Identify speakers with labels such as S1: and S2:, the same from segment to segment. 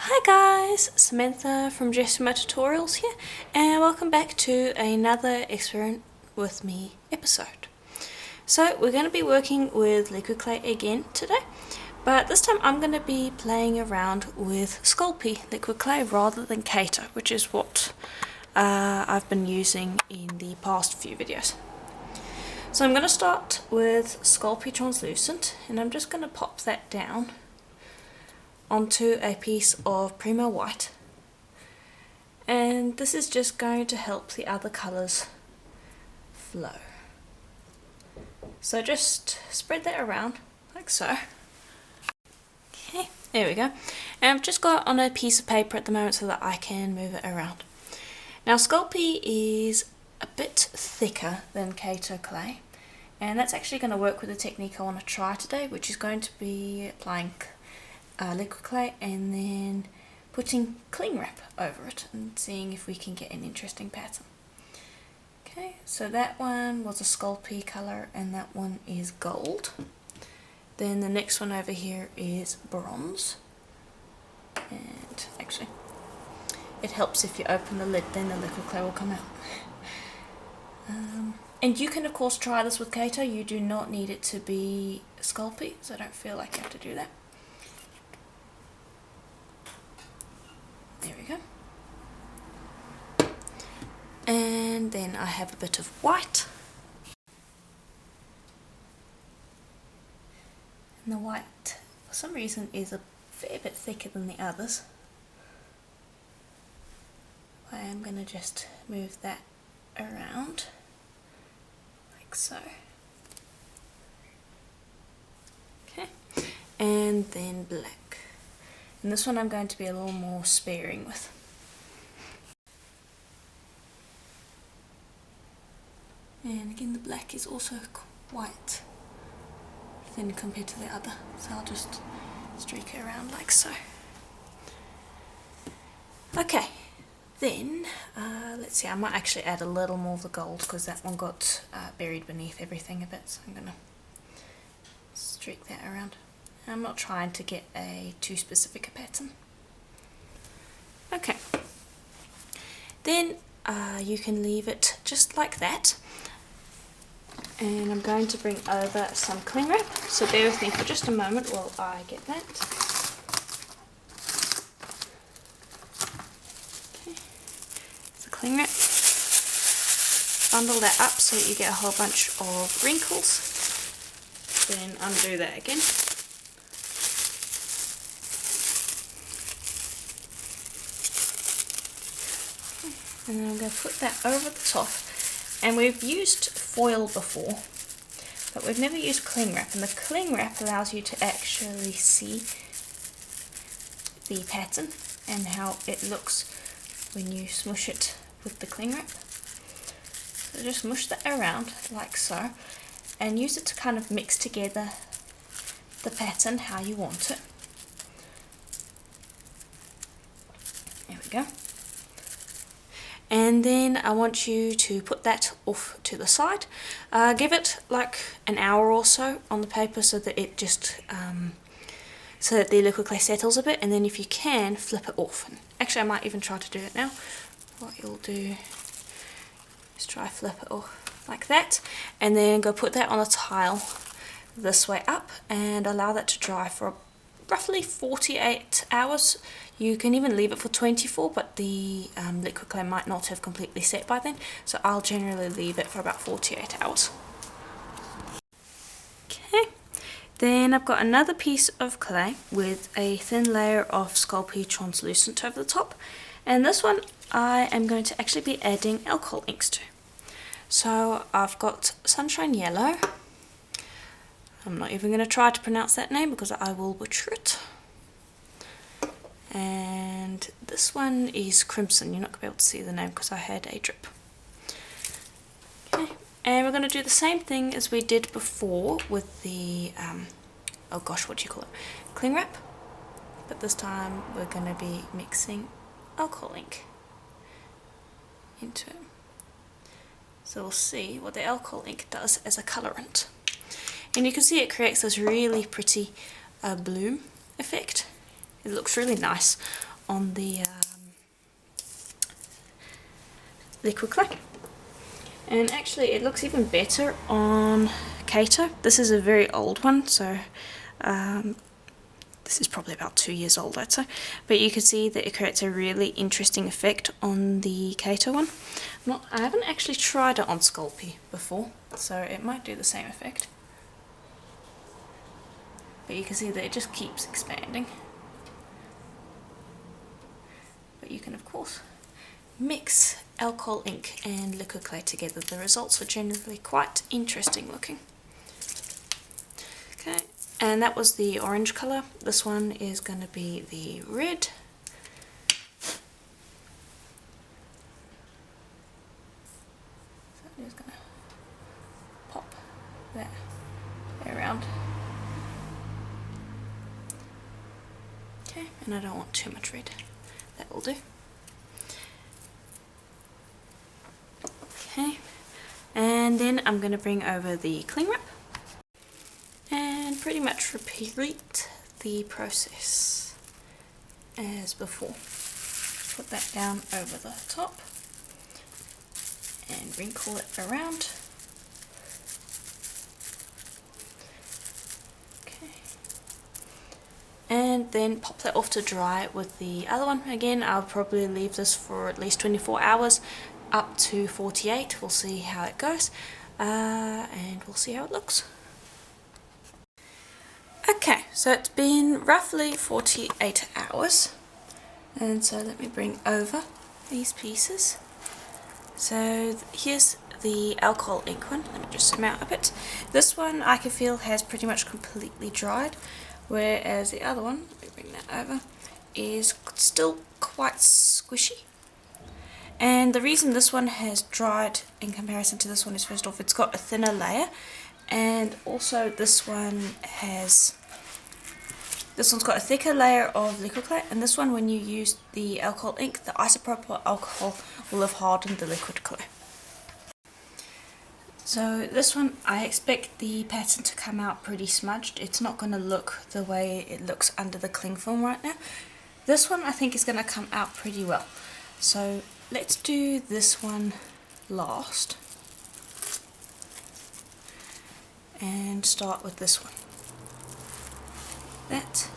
S1: Hi guys, Samantha from My Tutorials here, and welcome back to another Experiment with Me episode. So we're going to be working with liquid clay again today, but this time I'm going to be playing around with Sculpey liquid clay rather than Kato, which is what I've been using in the past few videos. So I'm going to start with Sculpey translucent, and I'm just going to pop that down onto a piece of Primo white, and this is just going to help the other colours flow. So just spread that around like so. Okay, there we go. And I've just got it on a piece of paper at the moment so that I can move it around. Now Sculpey is a bit thicker than Kato clay, and that's actually going to work with the technique I want to try today, which is going to be applying liquid clay and then putting cling wrap over it and seeing if we can get an interesting pattern. Okay, so that one was a Sculpey colour and that one is gold. Then the next one over here is bronze, and actually it helps if you open the lid, then the liquid clay will come out. And you can of course try this with Kato. You do not need it to be Sculpey, so I don't feel like you have to do that. There we go. And then I have a bit of white. And the white, for some reason, is a fair bit thicker than the others. I am going to just move that around, like so. Okay, and then black. And this one I'm going to be a little more sparing with. And again, the black is also quite thin compared to the other, so I'll just streak it around like so. Okay, then let's see, I might actually add a little more of the gold because that one got buried beneath everything a bit, so I'm going to streak that around. I'm not trying to get a too specific a pattern. Okay, then you can leave it just like that, and I'm going to bring over some cling wrap, so bear with me for just a moment while I get that. Okay, so cling wrap, bundle that up so you get a whole bunch of wrinkles, then undo that again. And then I'm going to put that over the top, and we've used foil before, but we've never used cling wrap, and the cling wrap allows you to actually see the pattern and how it looks when you smush it with the cling wrap. So just mush that around like so, and use it to kind of mix together the pattern how you want it. There we go. And then I want you to put that off to the side. Give it like an hour or so on the paper so that it just so that the liquid clay settles a bit, and then if you can, flip it off. And actually I might even try to do it now. What you'll do is try flip it off like that, and then go put that on a tile this way up and allow that to dry for roughly 48 hours. You can even leave it for 24, but the liquid clay might not have completely set by then, so I'll generally leave it for about 48 hours. Okay, then I've got another piece of clay with a thin layer of Sculpey translucent over the top, and this one I am going to actually be adding alcohol inks to. So I've got Sunshine Yellow. I'm not even going to try to pronounce that name because I will butcher it. And this one is Crimson. You're not going to be able to see the name because I had a drip. Okay, and we're going to do the same thing as we did before with the, oh gosh, what do you call it? Cling wrap. But this time we're going to be mixing alcohol ink into it. So we'll see what the alcohol ink does as a colorant. And you can see it creates this really pretty bloom effect. It looks really nice on the liquid clay. And actually it looks even better on Kato. This is a very old one, so this is probably about 2 years old, I'd say. But you can see that it creates a really interesting effect on the Kato one. I haven't actually tried it on Sculpey before, so it might do the same effect. But you can see that it just keeps expanding. But you can of course mix alcohol ink and liquid clay together. The results are generally quite interesting looking. Okay, and that was the orange colour. This one is going to be the red. So I'm just going to pop that around. Okay, and I don't want too much red. That will do. Okay, and then I'm going to bring over the cling wrap and pretty much repeat the process as before. Put that down over the top and wrinkle it around. Okay, and then pop that off to dry with the other one. Again, I'll probably leave this for at least 24 hours. Up to 48, we'll see how it goes, and we'll see how it looks. Okay, so it's been roughly 48 hours, and so let me bring over these pieces. So here's the alcohol ink one. Let me just zoom out a bit. This one I can feel has pretty much completely dried, whereas the other one, let me bring that over, is still quite squishy. And the reason this one has dried in comparison to this one is, first off, it's got a thinner layer, and also this one's got a thicker layer of liquid clay, and this one, when you use the alcohol ink, the isopropyl alcohol will have hardened the liquid clay. So this one, I expect the pattern to come out pretty smudged. It's not going to look the way it looks under the cling film right now. This one I think is going to come out pretty well. So let's do this one last and start with this one. That.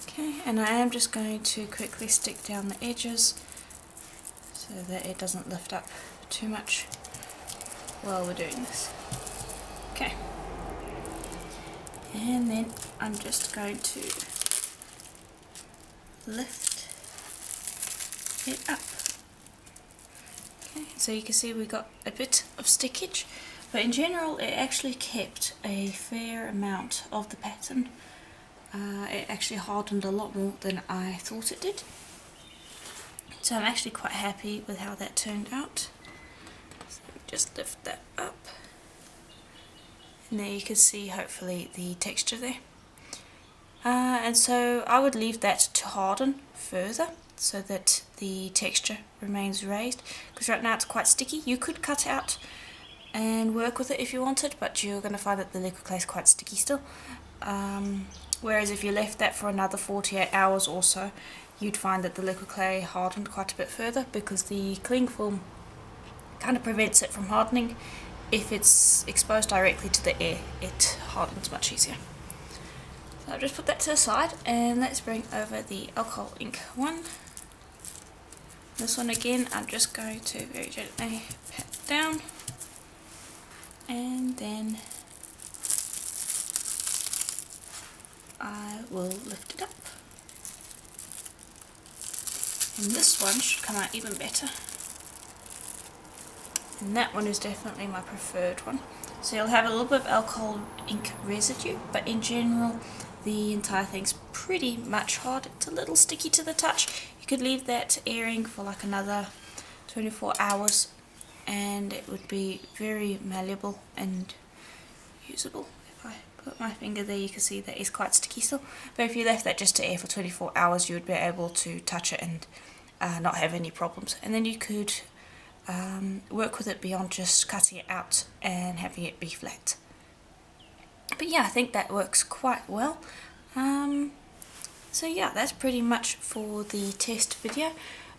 S1: Okay, and I am just going to quickly stick down the edges so that it doesn't lift up too much while we're doing this. Okay, and then I'm just going to lift it up. Okay, so you can see we got a bit of stickage, but in general it actually kept a fair amount of the pattern. It actually hardened a lot more than I thought it did. So I'm actually quite happy with how that turned out. So just lift that up. And there you can see hopefully the texture there. And so I would leave that to harden further so that the texture remains raised, because right now it's quite sticky. You could cut it out and work with it if you wanted, but you're going to find that the liquid clay is quite sticky still. Whereas if you left that for another 48 hours or so, you'd find that the liquid clay hardened quite a bit further, because the cling film kind of prevents it from hardening. If it's exposed directly to the air, it hardens much easier. So I'll just put that to the side, and let's bring over the alcohol ink one. This one again, I'm just going to very gently pat down, and then I will lift it up. And this one should come out even better. And that one is definitely my preferred one. So you'll have a little bit of alcohol ink residue, but in general the entire thing's pretty much hard. It's a little sticky to the touch. You could leave that airing for like another 24 hours and it would be very malleable and usable. If I put my finger there, you can see that it's quite sticky still. But if you left that just to air for 24 hours, you would be able to touch it and not have any problems. And then you could work with it beyond just cutting it out and having it be flat. But But yeah, I think that works quite well. So yeah, that's pretty much for the test video.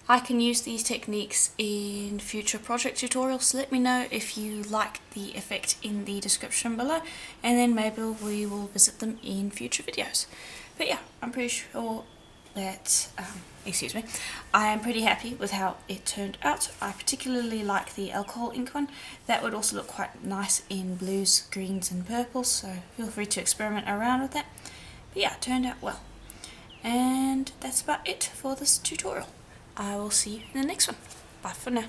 S1: I can use these techniques in future project tutorials, so let me know if you like the effect in the description below, and then maybe we will visit them in future videos. But yeah, I'm pretty sure that, I am pretty happy with how it turned out. I particularly like the alcohol ink one. That would also look quite nice in blues, greens and purples, so feel free to experiment around with that. But yeah, it turned out well. And that's about it for this tutorial. I will see you in the next one. Bye for now.